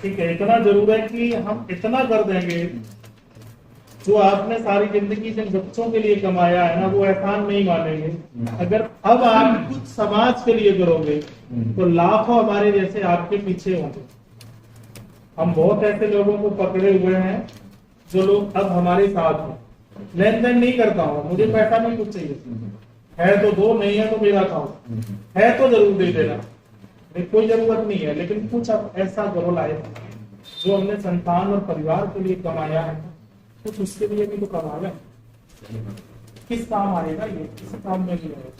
ठीक है, इतना जरूर है कि हम इतना कर देंगे जो आपने सारी जिंदगी जिन बच्चों के लिए कमाया है ना, वो एहसान नहीं मानेंगे। अगर अब आप कुछ समाज के लिए करोगे तो लाखों हमारे जैसे आपके पीछे होंगे। हम बहुत ऐसे लोगों को पकड़े हुए हैं जो लोग अब हमारे साथ हैं। लेन देन नहीं करता हूँ, मुझे पैसा नहीं कुछ चाहिए, है तो दो, नहीं है तो मेरा खाओ, है तो जरूर दे देना, कोई जरूरत नहीं है, लेकिन कुछ अब ऐसा करो लाइफ जो हमने संतान और परिवार के लिए कमाया है, कुछ उसके लिए भी तो कमाया। किस काम आएगा ये? किसी काम में नहीं आएगा।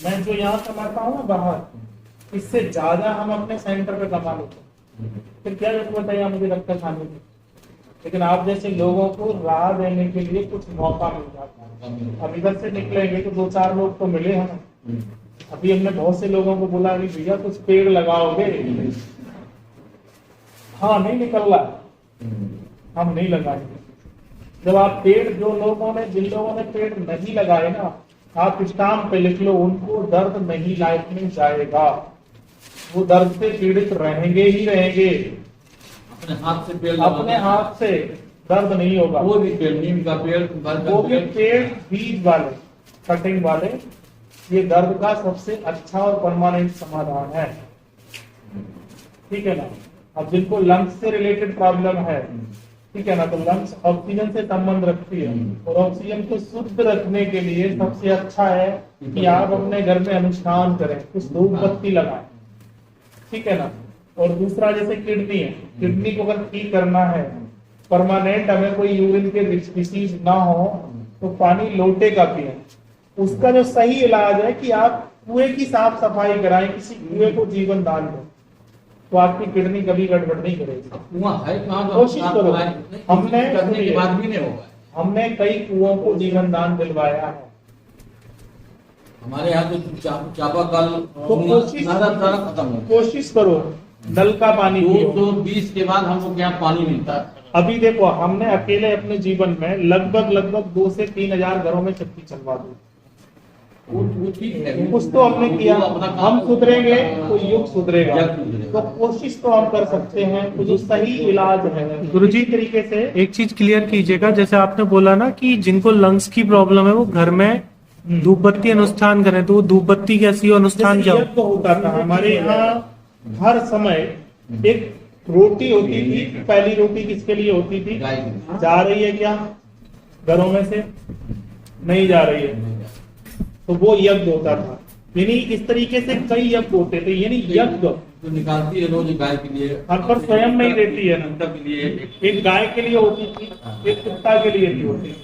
मैं जो यहाँ कमाता हूँ बाहर, इससे ज्यादा हम अपने सेंटर पे कमा लेते हैं, फिर क्या जरूरत है यहाँ मुझे रखकर खाने की। लेकिन आप जैसे लोगों को राह देने के लिए कुछ मौका मिल जाता है। अब इधर से निकलेंगे तो 2-4 लोग तो मिले हैं। अभी हमने बहुत से लोगों को बोला कि भैया कुछ पेड़ लगाओगे, हाँ नहीं निकल रहा, हम नहीं लगाएंगे। जब आप पेड़, जिन लोगों ने पेड़ नहीं लगाए ना, आप स्टाम्प पे लिख लो, उनको दर्द नहीं लाइफ में जाएगा, वो दर्द से पीड़ित रहेंगे ही रहेंगे। अपने हाथ से पेड़, अपने हाथ से दर्द नहीं होगा। वो भी पेड़, नीम का पेड़, वो भी पेड़ बीज वाले, कटिंग वाले, ये दर्द का सबसे अच्छा और परमानेंट समाधान है। ठीक है ना। अब जिनको लंग्स से रिलेटेड प्रॉब्लम है, ठीक है ना, तो लंग्स ऑक्सीजन से संबंध रखती है, और ऑक्सीजन को शुद्ध रखने के लिए सबसे अच्छा है कि आप अपने घर में अनुष्ठान करें, कुछ धूप बत्ती लगाएं। ठीक है ना। और दूसरा जैसे किडनी है, किडनी को अगर ठीक करना है, परमानेंट हमें कोई यूरिन के डिसीज ना हो, तो पानी लोटे का पिए। उसका जो सही इलाज है कि आप कुएं की साफ सफाई कराएं, किसी कुएं को जीवन दान दें, तो आपकी किडनी कभी गड़बड़ नहीं करेगी। कुआं है कहाँ? कोशिश करो। हमने करने के बाद भी नहीं होगा। हमने कई कुओं को जीवन दान दिलवाया है। हमारे यहाँ तो चापाकल तो खत्म हो। कोशिश करो, नल का पानी पियो। 220 के बाद हमको क्या पानी मिलता है। अभी देखो, हमने अकेले अपने जीवन में लगभग 2 से 3 हजार घरों में चक्की चलवा दी। कुछ तो हमने किया, हम सुधरेंगे तो युग सुधरेगा। तो कोशिश तो हम कर सकते हैं, तो जो सही इलाज है गुरुजी तरीके से। एक चीज क्लियर कीजिएगा, जैसे आपने बोला ना कि जिनको लंग्स की प्रॉब्लम है वो घर में धूप बत्ती अनुष्ठान करें, तो वो धूप बत्ती कैसी अनुष्ठान क्या होता था हमारे यहाँ? हर समय एक रोटी होती थी। पहली रोटी किसके लिए होती थी? जा रही है क्या घरों में से? नहीं जा रही है, तो वो यज्ञ होता था। यानी इस तरीके से कई यज्ञ होते थे। यानी यज्ञ तो निकालती है रोज गाय के लिए, हर पर स्वयं नहीं देती है ना। कुत्ता के लिए, एक गाय के लिए होती थी, एक कुत्ता के लिए भी होती।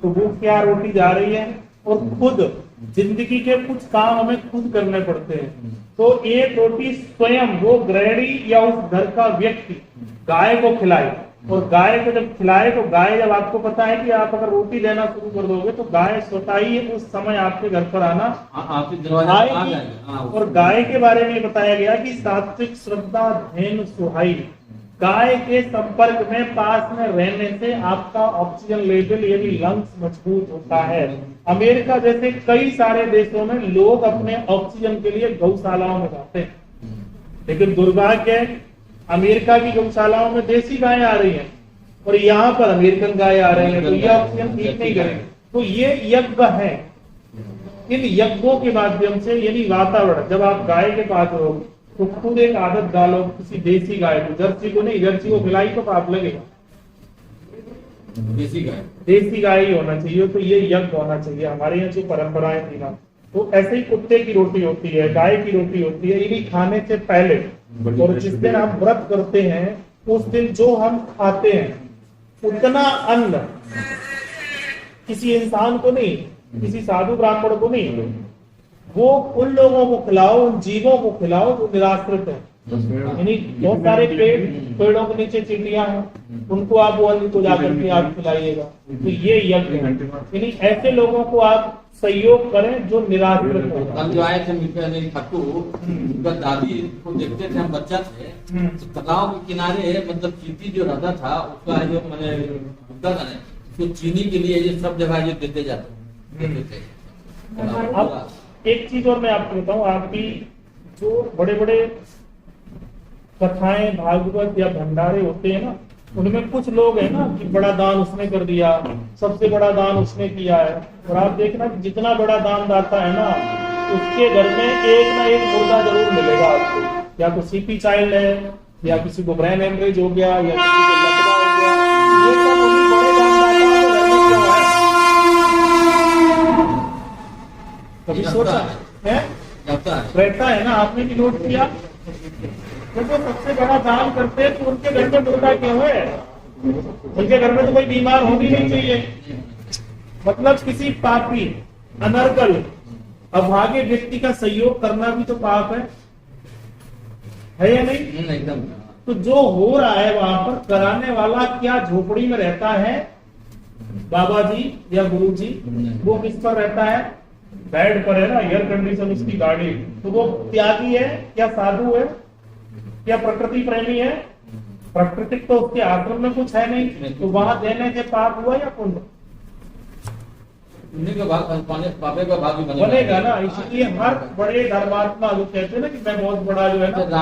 तो वो क्या रोटी जा रही है, और खुद जिंदगी के कुछ काम हमें खुद करने पड़ते हैं। तो एक रोटी स्वयं वो गृहिणी या उस घर का व्यक्ति गाय को खिलाए, और गाय को जब खिलाए तो गाय, जब आपको पता है कि आप अगर रोटी देना शुरू कर दोगे तो गाय स्वतः ही उस समय आपके घर पर आना आएगी। और गाय के बारे में बताया गया कि सात्विक श्रद्धा धेनु सुहाई, गाय के संपर्क में पास में रहने से आपका ऑक्सीजन लेवल यानी लंग्स मजबूत होता है। अमेरिका जैसे कई सारे देशों में लोग अपने ऑक्सीजन के लिए गौशालाओं में जाते हैं, लेकिन दुर्भाग्य है अमेरिका की गौशालाओं में देसी गायें आ रही हैं और यहाँ पर अमेरिकन गाय आ रही हैं, तो ये ऑक्सीजन ठीक नहीं करेंगे। तो ये यज्ञ है। इन यज्ञों के माध्यम से यानी वातावरण, जब आप गाय के पास रहो तो खुद एक आदत डालो, किसी देसी गाय को, जर्सी को नहीं, जर्सी को खिलाई तो पाप लगेगा, देसी गाय ही होना चाहिए। तो ये यज्ञ होना चाहिए। हमारे यहाँ जो परंपराएं थी ना, तो ऐसे ही कुत्ते की रोटी होती है, गाय की रोटी होती है, इन्हीं खाने से पहले। और जिस दिन हम व्रत करते हैं उस दिन जो हम खाते हैं उतना अन्न किसी इंसान को नहीं, किसी साधु ब्राह्मण को नहीं, वो उन लोगों को खिलाओ, उन जीवों को खिलाओ जो निराश्रित है। यानी बहुत सारे पेड़ों के नीचे चिड़िया हैं, उनको आप वो अन्न को जाकर के आप खिलाइएगा। तो ये यज्ञ है। यानी ऐसे लोगों को आप सहयोग करें जो निराश्रित है। कल जो आए थे मित्र खट्टू, उनका दादी को देखते थे, हम बच्चा थे, तो तालाब के किनारे मतलब चींटी जो रहता था उसका जो मैंने बुद्धा था, तो चीनी के लिए ये सब जगह ये देते जाते थे। अब एक चीज और मैं आपको बताऊं, आप भी जो बड़े बड़े कथाएं भागवत या भंडारे होते हैं ना, उनमें कुछ लोग हैं ना कि बड़ा दान उसने कर दिया, सबसे बड़ा दान उसने किया है। और आप देखना कि जितना बड़ा दान दाता है ना, उसके घर में एक ना एक मुर्दा जरूर मिलेगा आपको। या तो सीपी चाइल्ड है, या किसी को ब्रेन हेमरेज हो गया, या किसी को लकवा हो गया। ये सब उन्हीं बड़े दानदाताओं के घर में क्यों है? कभी सोचा है? जाता है। रहता है ना, आपने भी नोट किया। जब वो सबसे बड़ा दान करते हैं तो उनके घर में मुर्दा क्यों है? उनके घर में तो कोई बीमार होनी नहीं चाहिए। मतलब किसी पापी, अनर्गल, अभागे व्यक्ति का सहयोग करना भी तो पाप है या नहीं? एकदम। तो जो हो रहा है वहां पर, कराने वाला क्या झोपड़ी में रहता है बाबा जी या गुरु जी? वो किस पर रहता है? बेड पर है ना, एयर कंडीशन उसकी गाड़ी। तो वो त्यागी है या साधु है या प्रकृति प्रेमी है? प्रकृति तो उसके आश्रम में कुछ है नहीं, तो वहां देने से पाप हुआ या पुण्य? उन्हीं का भाग, पापे का भाग भी बनेगा ना। इसलिए हर बड़े धर्मात्मा जो कहते हैं ना कि मैं बहुत बड़ा जो है ना